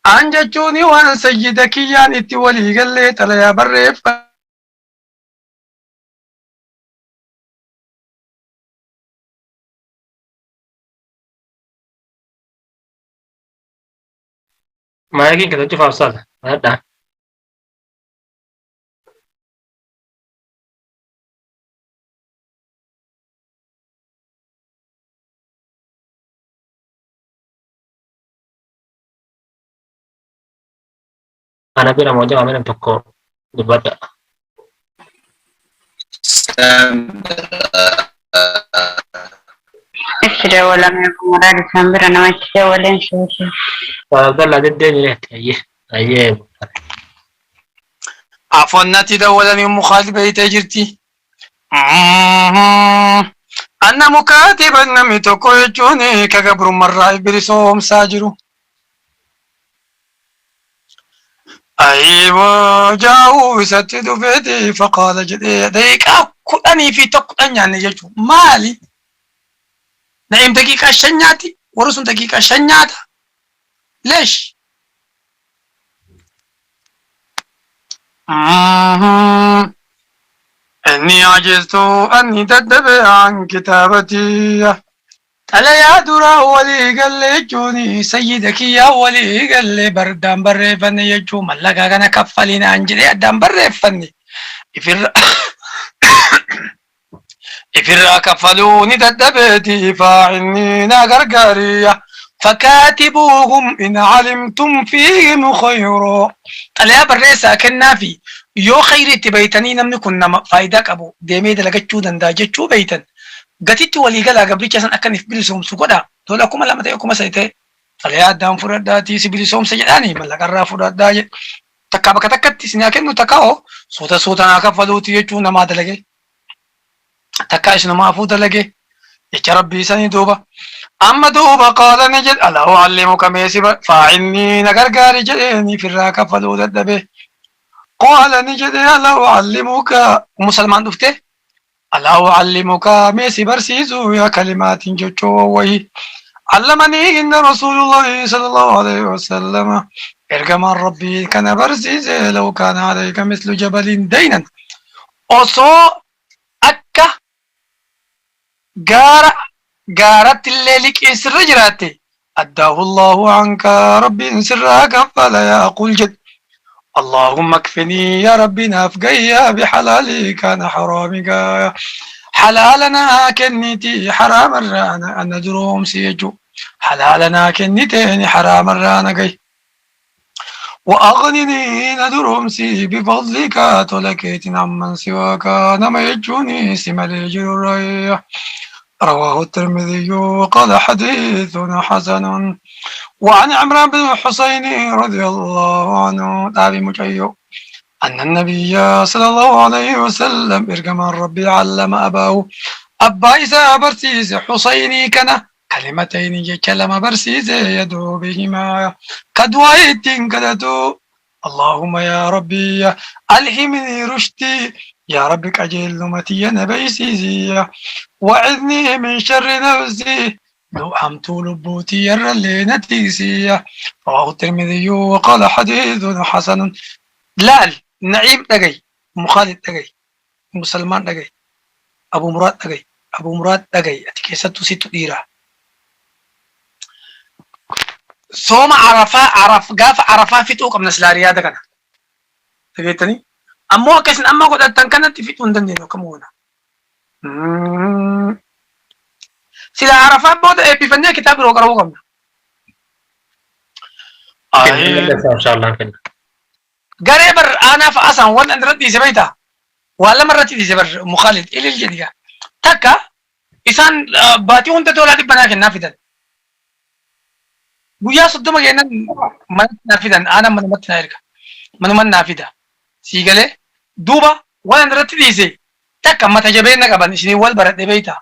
Anjachuuni waan sayyida kiyyaan itti walii gallee xalayaa barreeffa. Maayikiin kita cufaa ustaadha. Maadhaa. Ana bira moja maamila tokko dubbadha. Ishire wala muradi sambira na wachiye wala nshushi. Abdallah deddeebineet ayyee. Afonnati dawwalanii mukhaalifa itee jirti. Anna mukaatiban namni tokko jechuun ka gabrummarraa bilisoomsaa jiru. Ayiwa jaa'uu isatti dhufeeti faqaala jedhee daqiiqaa kudhanii fi tokkodhan nyaanne jechuun maali? Na'im daqiiqaa 5 nyaati warri sun daqiiqaa 5 nyaata. Leesh. إني عجزت أني تدبي عن كتابتي ألا يا درا ولي قال لي جوني سيدك يا ولي قال لي بردان بريفني يجو ملقا كان كفلين أنجلي أدام بريفني إفر كفلوني تدبيتي فاعني ناقرقارية فكاتبوهم إن علمتم فيهم خيرا ألا يا بريسا كنا في yoo khayri itti baytanii namni kun nama faayidaa qabu deemee dalagachuu danda'a jechuu baytan gatitti walii galaa gabricha san akkaniif bilisoomsu godha tola akkuma lama ta'e akkuma sadi ta'e xalayaa addaan fudhadhaatii si bilisoomsa jedhaanii mallaqarraa fudhadhaa jedhe takkaa bakka takkatti isin haa kennu takkaa hoo suuta naa kaffaluuti jechuu namaa dalage takkaa isinumaafuu dalage jecha rabbii isanii duuba amma duuba qaala ni jedhe alaa uallimuka meesi faa'inni na gargaari jedheeni firraa kaffaluu dadhabe قال نجد ألا أعلمك مسلمان دفته ألا أعلمك ميسي برسيزو يا كلمات جوجو وي علمني إن رسول الله صلى الله عليه وسلم إرجم ربي كان برسيز لو كان عليك مثل جبل دينا أصو أكا قارت الليل إسر جراتي أداه الله عنك ربي سرك فلا يقول جد اللهم اكفني يا ربي نافقيا بحلالي كان حرامك حلالنا كنتي حرام الرانا أن دروم سيجو حلالنا كنتين حرام الرانا قي وأغنني ندروم سي بفضلك تلكيت عمن سواك نما يجوني سمالي جريح رواه الترمذي وقال حديث حسن وعن عمران بن الحسين رضي الله عنه تابي مجيو أن النبي صلى الله عليه وسلم إرجم ربي علم أباه أبا إذا برسيز حسيني كان كلمتين كلمة برسيز يدعو بهما كدوائت كدتو اللهم يا ربي ألهمني رشدي يا ربي كجيل نمتي نبيسيزي وعذني من شر نفسي لو حمت لبوتي ير اللي نتيسي رواه الترمذي وقال حديث حسن لال نعيم دقي مخالد دقي مسلمان دقي أبو مراد دقي أتكيستو ستو ديرا صوم عرفا فتو قبل سلاريا دقنا دقيتني أمو كسن أما قد أتنكنت فتو ندندينو كمونا سلا عرفات بود بفنيا كتاب رو قرأوا قبل إن شاء الله كنا. قريبر أنا فأصلا ولا أن ردي سبيتا ولا مرة تدي سبر مخالد إلى الجدية تكا إنسان باتي وانت تولد بناك النافذة ويا صدق جينا من نافذة أنا من نافذة من نافذة سيقله دوبا ولا أن ردي سي تكا ما تجبينا قبل شنو ولا برد بيتا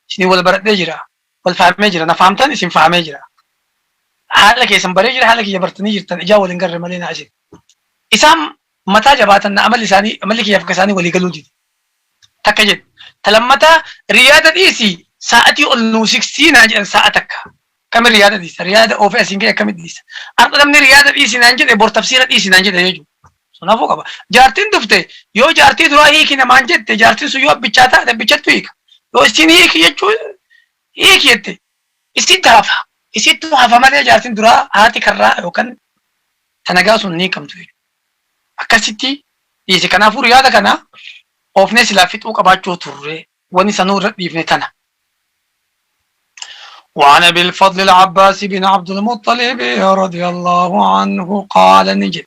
شنو ولا برد جرا ولا فهم جرا أنا فهمتني اسم فهم جرا حالك اسم بري جرا حالك يبرتني جرتني جاول نقرر ملينا عشان إسام متى جباتنا عمل لساني عمل لك يفكساني ولي قالوا جدي تكجد تلمتا رياضة إيسي ساعتي أنو 16 أجل ساعتك كم رياضة ديس رياضة أو في أسينك كم ديس أنا من رياضة ديس نانجد بور تفسير ديس نانجد يجو سنا فوق أبا جارتين دفته يو جارتي درا هيك نمانجد جارتين سيو بيشاتا ده بيشات فيك يو استين هيك يجو هيك يته استين تافا استين تافا ما ده جارتين درا هاتي كرا وكان تناقصون نيكم توي أكاسيتي يجي كنا فور رياضة كنا أوفني سلافيت وكباچو توري وني سنور يفني تنا وعن ابي الفضل العباس بن عبد المطلب رضي الله عنه قال نجد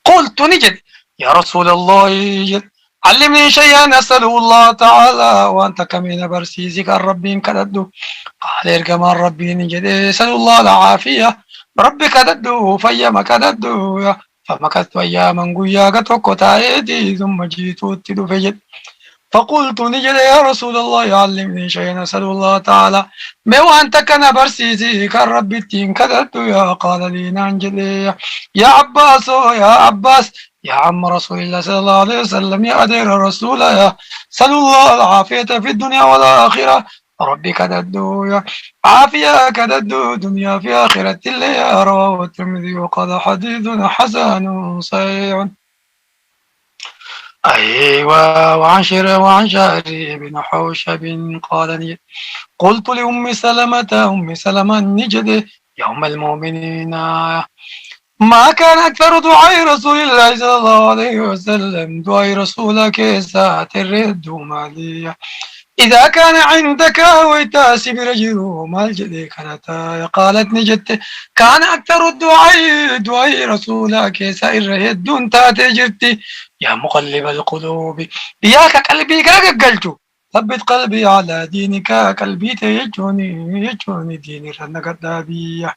قلت نجد يا رسول الله نجد علمني شيئا اساله الله تعالى وانت كمين برسيزك الربين كددو قال ارجم الربي نجد اسال الله العافيه ربي كددو فيما كددو فمكثت اياما قيا كتوكو تايدي ثم جيت وتدو فجد فقلت نجد يا رسول الله علمني شيئا أسأل الله تعالى ما وأنت كان برسيسي كالرب التين كذبت يا قال لي نانجلي يا عباس يا عباس يا عم رسول الله صلى الله عليه وسلم يا أدير الرسول يا سأل الله العافية في الدنيا والآخرة ربي كددو يا عافية كددو دنيا في آخرة اللي يا رواه الترمذي وقال حديث حسن صحيح أيوة وعن شهري بن حوشب قال قلت لأم سلمة نجد يوم المؤمنين ما كان أكثر دعاء رسول الله صلى الله عليه وسلم دعاء رسولك ساعة الرد مالية إذا كان عندك ويتاسي برجل مالجدي كانت قالت نجت كان أكثر دعاء رسولك سائر الدون تاتي جرتي يا مقلب القلوب ياك قلبي كاك قلتو ثبت قلبي على دينك قلبي يجوني ديني رنقدابية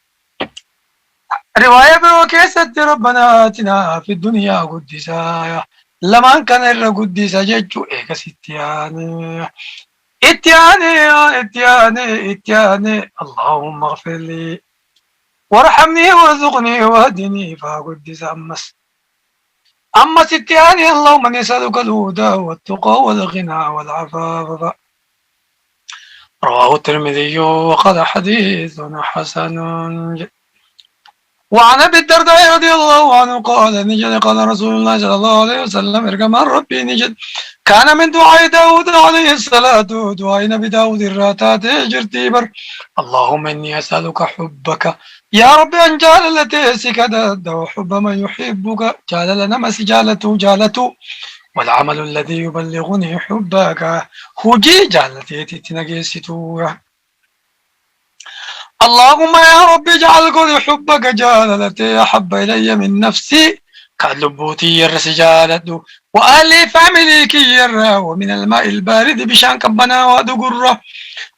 رواية بوكيسة ربنا آتنا في الدنيا قدسا لما كان القدسة ججو إيكا ستياني اتياني اللهم اغفر لي وارحمني وارزقني واهدني فقدس أما ستياني اللهم نسألك الهدى والتقى والغنى والعفاف رواه الترمذي وقال حديث حسن وعن ابي الدرداء رضي الله عنه قال نجد قال رسول الله صلى الله عليه وسلم ارجم ربي نجد كان من دعاء داود عليه الصلاة دعاء نبي داود الراتات جرتيبر اللهم إني أسألك حبك يا رب أن جعل التي سكدت وحب من يحبك جعل لنا مس جالته والعمل الذي يبلغني حبك هجي جعلتي تتنجستو اللهم يا رب اجعل كل حبك جالتي أحب إلي من نفسي كاللبوتي يرس جالته وآلي فاملي كيرا ومن الماء البارد بشان كبنا ودقرة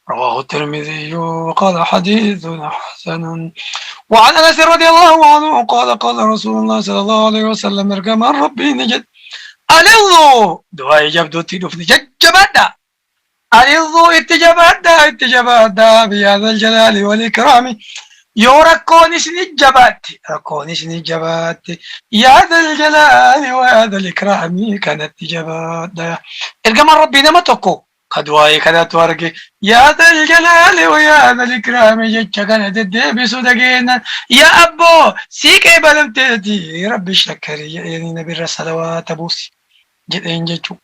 رواه الترمذي وقال حديث حسن وعن أنس رضي الله عنه قال رسول الله صلى الله عليه وسلم ارقم ربي نجد ألظوا دعاء جبدو تدف نجد جبدا ألظوا اتجبادا بهذا الجلال والإكرام يو ركونيش نجبات يا ذا الجلال وهذا الإكرام كانت جبات ارقم ربي نمتكو قدواي كانت ورقي يا ذا الجلال ويا ذا الإكرام جتش كانت الدبس دقينا يا أبو سيك بلم تهدي ربي الشكري يعني نبي الصلوات بوسي جدين جتشو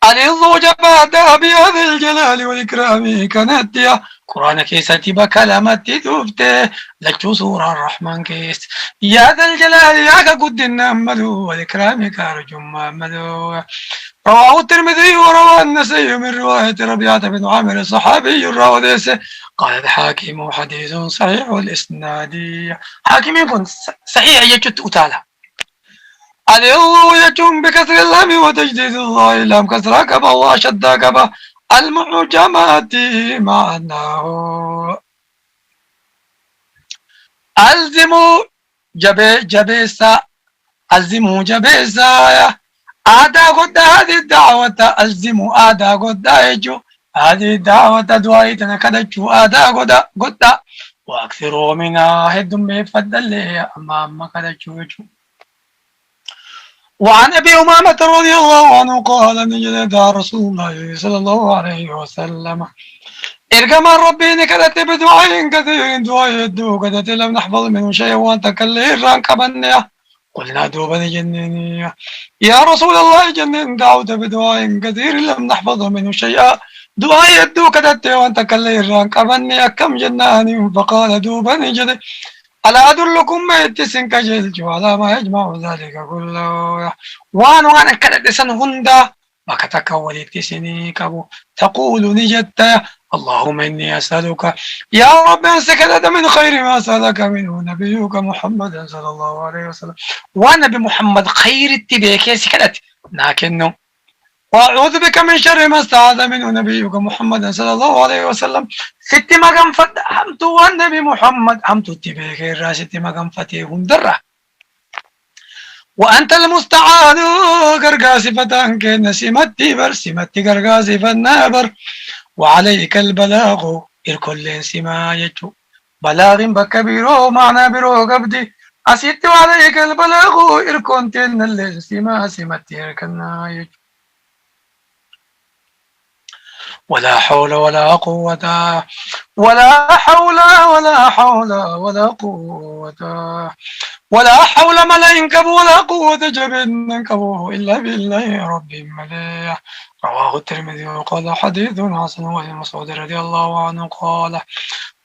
ألظوا جبادا بهذا الجلال والإكرام كانت يا قرآن كيستي بكلمات تدفته لجو سورة الرحمن كيس يا ذا الجلال يا قد النمدو والإكرام كارج محمدو رواه الترمذي ورواه النسائي من رواية ربيعة بن عامر الصحابي الراوديس قال الحاكم حديث صحيح الإسناد حاكم يكون صحيح يجد أتالا اليوم بكسر اللام وتجديد الله اللام كسر كبا وشد كبا المعجمات معناه ألزموا جبيسا آدا قد هذه الدعوة ألزموا آدا قد يجو هذه الدعوة دعايتنا كدجو آدا قد وأكثروا منها هدم بفضل لي أمام كدجو يجو وعن أبي أمامة رضي الله عنه قال نجد رسول الله صلى الله عليه وسلم إرقم ربي كدت بدعاء كثير دعاء يدو كدت لم نحفظ منه شيء وأنت كالليل رانك بنيا قلنا دوبني جنيني يا رسول الله جنن دعوت بدعاء كثير لم نحفظ منه شيئا دعاء يدو كدت وأنت كالليل رانك بنيا كم جناني فقال دوبني جدي ألا أدلكم ما يتسن كجلج على ما يجمع ذلك كله وأنا كدت سن هندا وكتك وليتسني كبو تقول نجدت اللهم إني أسألك يا رب أنسك من خير ما سألك منه نبيك محمد صلى الله عليه وسلم ونبي محمد خير اتباك سكدت لكنه وأعوذ بك من شر ما استعاذ منه نبيك محمد صلى الله عليه وسلم ست مقام فت حمت والنبي محمد حمت اتباك الراس ست مقام فتيه درة وأنت المستعان قرقاسي فتان كن سمتي بر سمتي قرقاسي فالنابر وعليك البلاغ الكل سما يجو بلاغ بكبيرو معنى برو قبدي أسيت عليك البلاغ الكونتين اللي سما سمتي ركنا يجو ولا حول ولا قوة ولا حول ولا حول ولا قوة ولا حول ملئ كبو ولا قوة جبن كبو إلا بالله رب مليح رواه الترمذي وقال حديث حسن وابن مسعود رضي الله عنه قال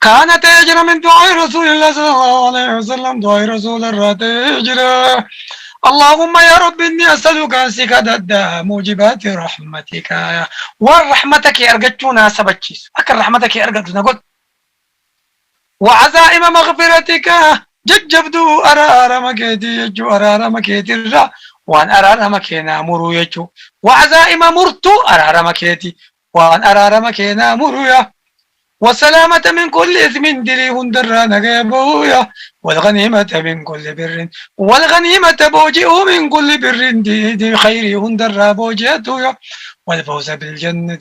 كانت تجرى من دعاء رسول الله صلى الله عليه وسلم دعاء رسول الله تجرى اللهم يا رب إني أسألك أن سكدد موجبات رحمتك ورحمتك أرجتنا سبتشيس أكر رحمتك أرجتنا قلت وعزائم مغفرتك ججبدو أرار مكيتي يجو أرار مكيتي الرا وأن أرار مكينا مرو يجو وعزائم مرتو أرار مكيتي وأن أرار مكينا مرو يا والسلامة من كل إثم دلي هندر نجيبويا والغنيمة من كل بر والغنيمة بوجئ من كل بر دي خير هندر بوجئتويا والفوز بالجنة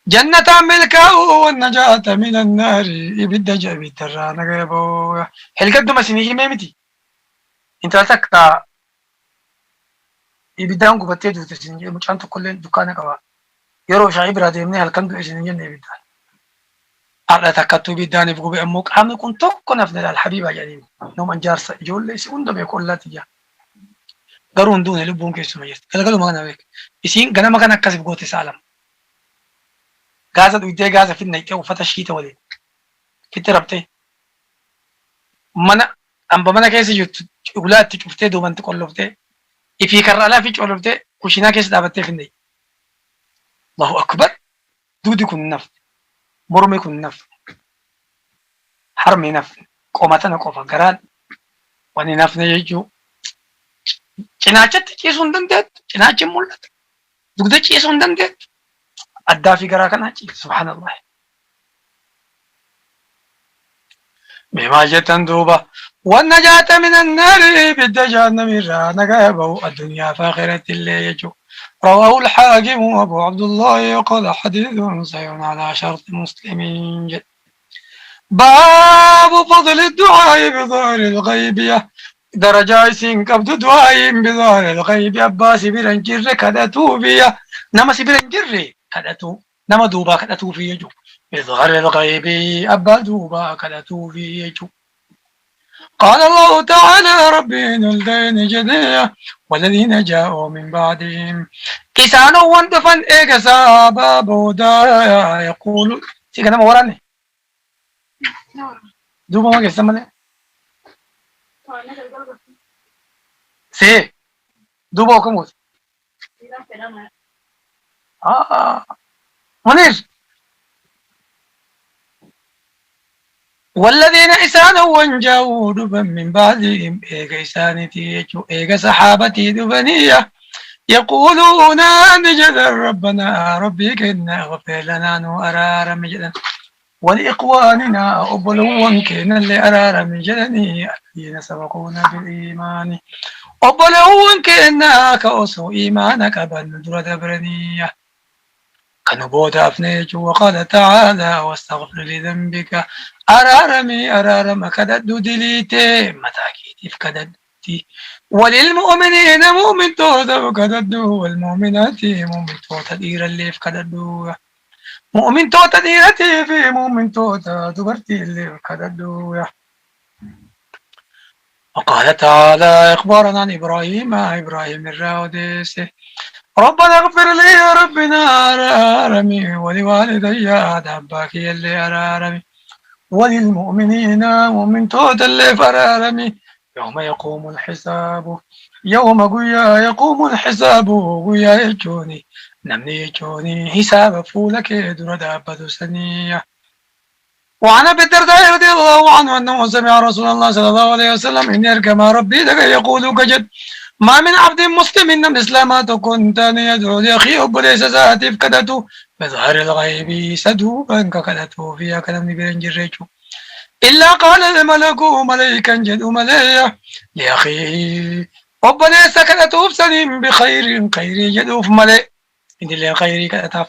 جنة ملكه والنجاة من النار يبدأ جابي ترى نجيبويا هل قد ما سنيجي ميمتي انت لتك يبدأ انكو بتيجي تسنيجي مش انتو كل دكانك وا يرو شعيب رادي مني هالكم بيجي جنة يبدأ على تكتب بداني بقول بأمك عم يكون توك نفنا الحبيبة يعني نوم أنجارس يقول لي سكون بيقول لا تجا قرون دون لبون كيسو مجلس قالوا ما أنا بيك يسين قنا ما كان كسب قوتي سالم غازة ويدي غازة في النيت وفتشيت ولي في تربتي منا أم بمنا كيس يجت أولاد تشوفتي دوبان تقولفتي في كرلا في تقولفتي كوشينا كيس دابتي في النيت الله أكبر دودي كن نفط مرمي كن نفط حرمي نفط قومتنا قوفا قران واني نفني يجو cinaacha ciisuun dandeettu cinaachi mul'ata dugda ciisuun dandeettu addaa fi garaa kanaa ciisu subhaanallah بما جتن دوبا والنجاة من النار بالدجان مرة نقابه الدنيا فاخرة اللي يجو رواه الحاكم أبو عبد الله وقال حديث صحيح على شرط مسلمين جد باب فضل الدعاء بظهر الغيبية درجة سين قبض دعاء بظهر الغيب أباس برنجر كدتو بيا نما سبرنجر كدتو نما دوبا كدتو في يجو بظهر الغيب أبا دوبا كدتو في يجو قال الله تعالى ربي الدين جديا والذين جاءوا من بعدهم كسانو وندفن إيقسا بابو دا يقول سيكنا موراني دوبا ما كسامني سي دوبا وكموت منير والذين إسانوا وانجاوا دبا من بعدهم إيغا إسانتي إيغا صحابتي دبنية يقولون نجد ربنا ربي كنا غفر لنا نؤرار مجدا ولإخواننا أبلوا كنا اللي أرار مجدني الذين سبقونا بالإيمان أبلوا كنا كأسو إيمانك بندرة برنية كنبوت أفنيج وقال تعالى واستغفر لذنبك أرارم كدد دليتي متاكيد فكددتي وللمؤمنين مؤمن توتا وكدد والمؤمنات مؤمن توتا دير اللي فكدد مؤمن توتا ديرتي في مؤمن توتا دبرتي اللي كددو يا. وقال تعالى إخبارا عن إبراهيم الراوديس ربنا اغفر لي يا ربنا أرارمي ولوالدي أدباك اللي أرارمي وللمؤمنين مؤمن توت اللي فرارمي يوم يقوم الحساب يوم قويا يقوم الحساب قويا يجوني نمني يجوني حساب فولك در دابة سنية. وعن ابي الدرداء رضي الله عنه انه سمع رسول الله صلى الله عليه وسلم ان يركم ربي لك يقول كجد ما من عبد مسلم مثل ما كنت يدعو لاخيه بليس ذات فكدته بظهر الغيب سدوبا ككدته فيها كلام برنجريتو إلا قال الملك ملائكا جد ملائية لأخيه وبليس كدته بسنين بخير خير جدوف ملائ إن اللي خيري كدتف.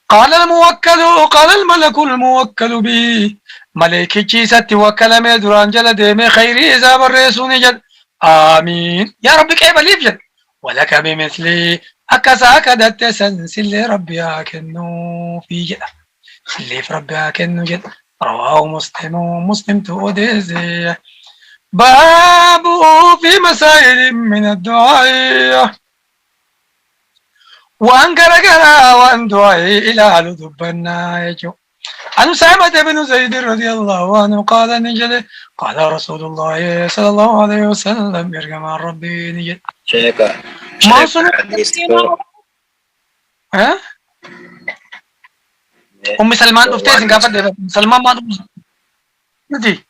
قال الملك الموكل به ملائكة جيست وكل مدران جل ديم خيري إذا برسون جد آمين يا رب كيف ليفجد ولك بمثلي أكسا كدت سنسل ربي أكنو في جد اللي في ربي أكنو جد رواه مسلم توديزي باب في مسائل من الدعاء وأن قرقرا وأن دعائي إلى لدبنا يجو عن أسامة بن زيد رضي الله عنه قال نجد قال رسول الله صلى الله عليه وسلم يرجع مع ربي نجد ما صنع ها أم سلمان أفتيس قافت سلمان ما ندي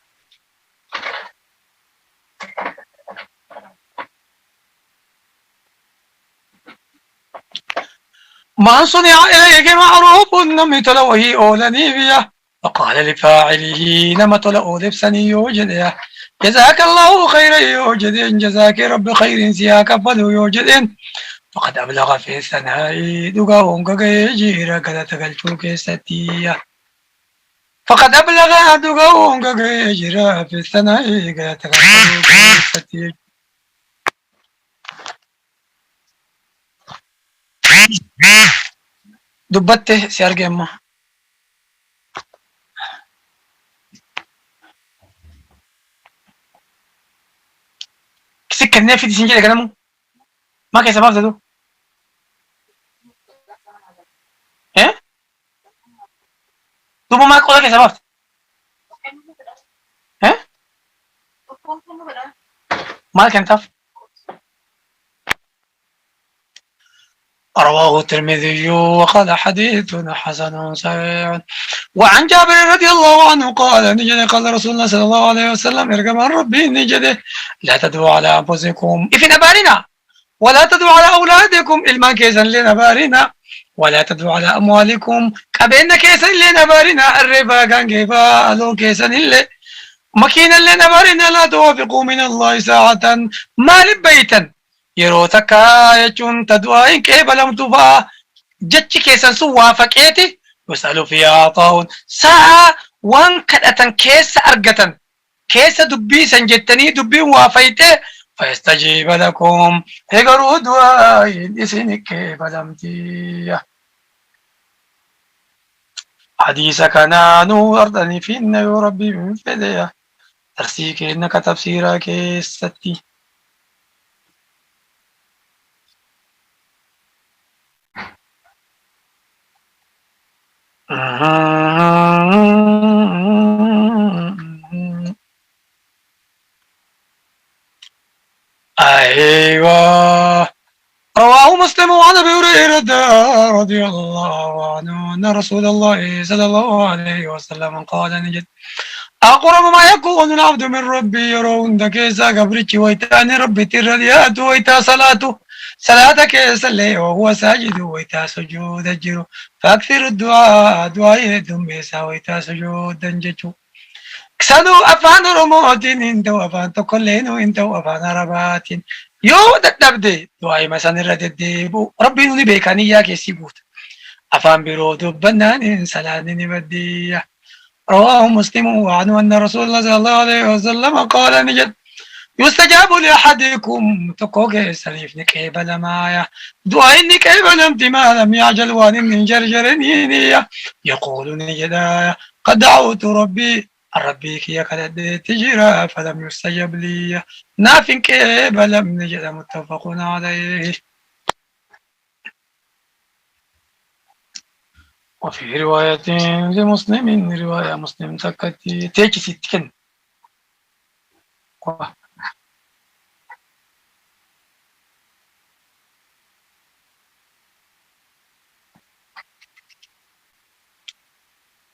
ما صنع إليك معروف مثل وهي أولني بيه فقال لفاعله نمت لأولف سني يوجد جزاك الله خيرا يوجد جزاك رب خير سياك فلو يوجد فقد أبلغ في الثناء دقاهم كجيرا كذا تقلتو كيستيا فقد أبلغ دقاهم كجيرا في الثناء كذا تقلتو كيستيا. دبته سيارجي أما كسك النافي دي سنجي كلامه ما كيس سبب ده ايه دوبو ما كولا كيس سبب ايه ما كان تف. رواه الترمذي وقال حديث حسن صحيح. وعن جابر رضي الله عنه قال نجد قال رسول الله صلى الله عليه وسلم ارجم عن ربي نجد لا تدعوا على أنفسكم إفن أبارنا ولا تدعوا على أولادكم إلما كيسا لنبارنا ولا تدعوا على أموالكم كبين كيسا لنبارنا الربا كان كيفا ألو كيسا اللي مكينا لنبارنا لا توافقوا من الله ساعة مال بيتا yeroo takka jechuun tadu'aayin qeebalamtu fa'a jechi keessan sun waafaqeeti wasalu fi ataa'uun sa'a waan kadhatan keessa argatan keessa dubbii san jettanii dubbiin waafayte fayastajiiba lakum egaruu du'aayin isin qeebalamtiya. hadiisa kanaanuu ardanii fi inna yoo rabbii min fedheya darsii keenna ka tafsiiraa keessatti. أيوة رواه مسلم عن أبي هريرة رضي الله عنه أن رسول الله صلى الله عليه وسلم قال نجد أقرب ما يكون العبد من ربي يرون دكيسا قبرتش ويتاني ربي ترديات ويتا صلاة كيسا اللي وهو ساجد ويتا سجود الجرو فأكثر الدعاء دعاء دميسا ويتا سجود دنججو كسانو أفان رموتين انتو أفان تقلينو انتو أفان رباتين يو دبدي دعاء مسان الردديبو ربي نوني بيكاني يا كيسي بوت أفان برو دبنان سلاني بديه رواه مسلم وعنه أن رسول الله صلى الله عليه وسلم قال نجد يستجاب لأحدكم تقوك سليف نكيبل مايا دعاء نكيبل ما لم يعجل وان من جرجر نينية يقول نجدايا قد دعوت ربي ربي كي قد تجرى فلم يستجب لي ناف كيبل من نجد متفق عليه. وفي رواية لمسلم رواية مسلم سكتي تيجي ستكن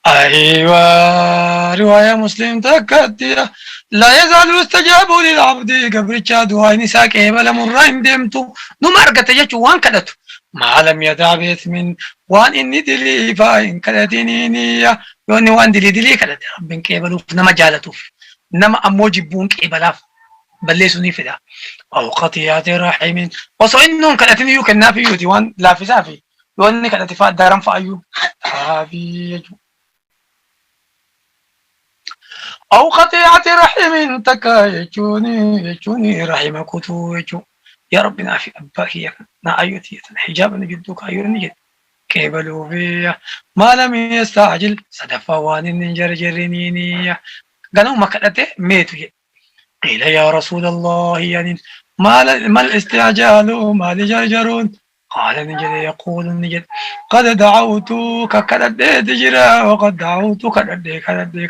أيوة رواية مسلم تكتي لا يزال يستجاب للعبد قبرتشا دعاء نساء كيبل مرين ديمتو نمارقة يجو وان كدتو ما لم يدع بإثم وان إني دلي فاين كدتيني يوني وان دلي كدت ربين كيبلو نما جالتو نما أمو جبون كيبلاف بلسوني فدا أو قطيعة رحم وصو إنهم كدتيني يو كنا في يوتي وان لا في سافي يوني كدتي فات دارم فايو هافي يجو أو قطيعة رحم تكا يجوني رحم كتو يجو يا ربنا في أباك يا نا أيوتي حجاب نجدوك أيوة نجد كيبلو بيا ما لم يستعجل صدفا وان جرجرنيني قالوا ما كدته ميتو قيل يا رسول الله يعني ما الاستعجال ما لجرجرون قال نجد يقول نجد قد دعوتك كدد تجرى وقد دعوتك كدد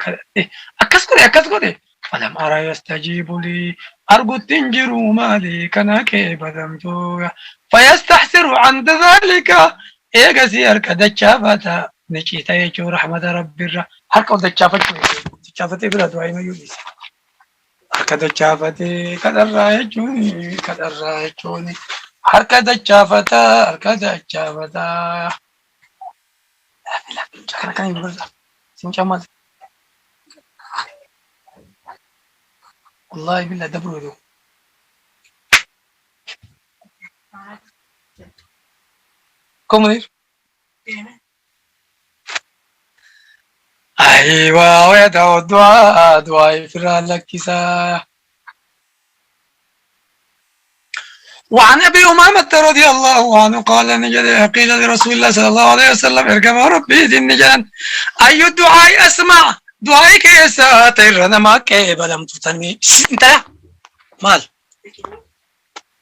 أكسكري فلم أرى يستجيب لي أرجو تنجر مالي كنا كيف ذمتويا فيستحسر عند ذلك إيجا سير كدتشافتا نشيتا يجو رحمة ربي الرا هركو دتشافتا بلا دعاء ما يوليس هركا دتشافتي كدرا يجوني هركا دتشافتا كان يقول سنجمال والله بالله دبروا له كومنير أيوة ويدعو دعاء فرال لك كسايا. وعن أبي أمامة رضي الله عنه قال نجد قيل لرسول الله صلى الله عليه وسلم اركب ربي ذي النجان أي الدعاء أسمع دعائي كيسا تيرنا ما كيب لم تتنمي انت مال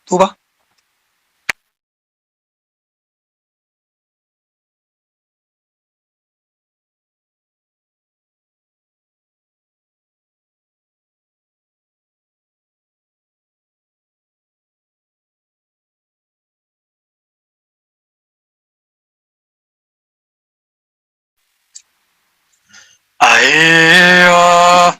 توبة أيوة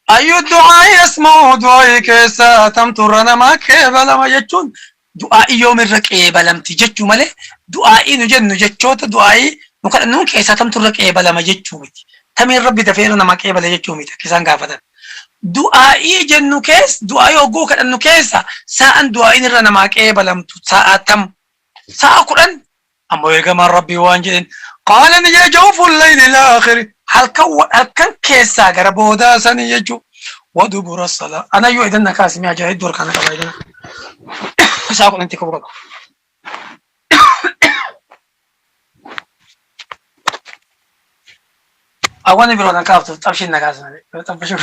أي الدعاء يسمع دعائي كيسا تمترنا ما كيب لما يجون دعائي يوم الركيب لم تججو ملي دعائي نججوت دعائي نون كيسا تمتر ركيب لما يججو متي تمين ربي دفيرنا ما كيب لججو متي كيسان قافتا دعائي جنو كيس دعائي وقوك أنو كيسا ساء دعائي نرنا ما كيب لم ساء تم ساء قرآن أما يقام ربي وانجين قال نجي جوف الليل الآخر هل كان كيسا قربودا سنيجو ودبر الصلاة أنا يؤذن نكاسي ميا جاهد دور كان كبايدنا ساقل انت كبرك أواني بيرو نكافت تمشي نكاسي تمشي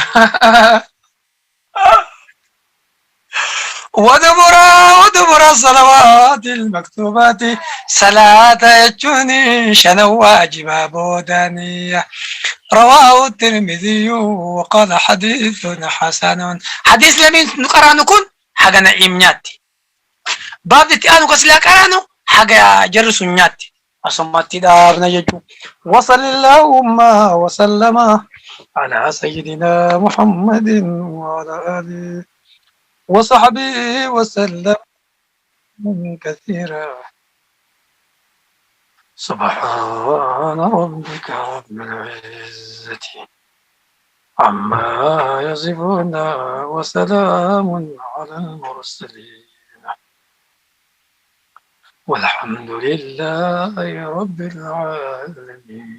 ودبر الصلوات المكتوبات صلاة يجوني شنو واجب بودانية رواه الترمذي وقال حديث حسن حديث لمن نقرأ نكون حاجة نعيمنياتي باب تيانو كسلا قرانو حاجة جرسو نياتي أصمت دارنا يجو وصل اللهم وسلم على سيدنا محمد وعلى آله وصحبه وسلم كثيرا سبحان ربك رب العزة عما يصفون وسلام على المرسلين والحمد لله رب العالمين.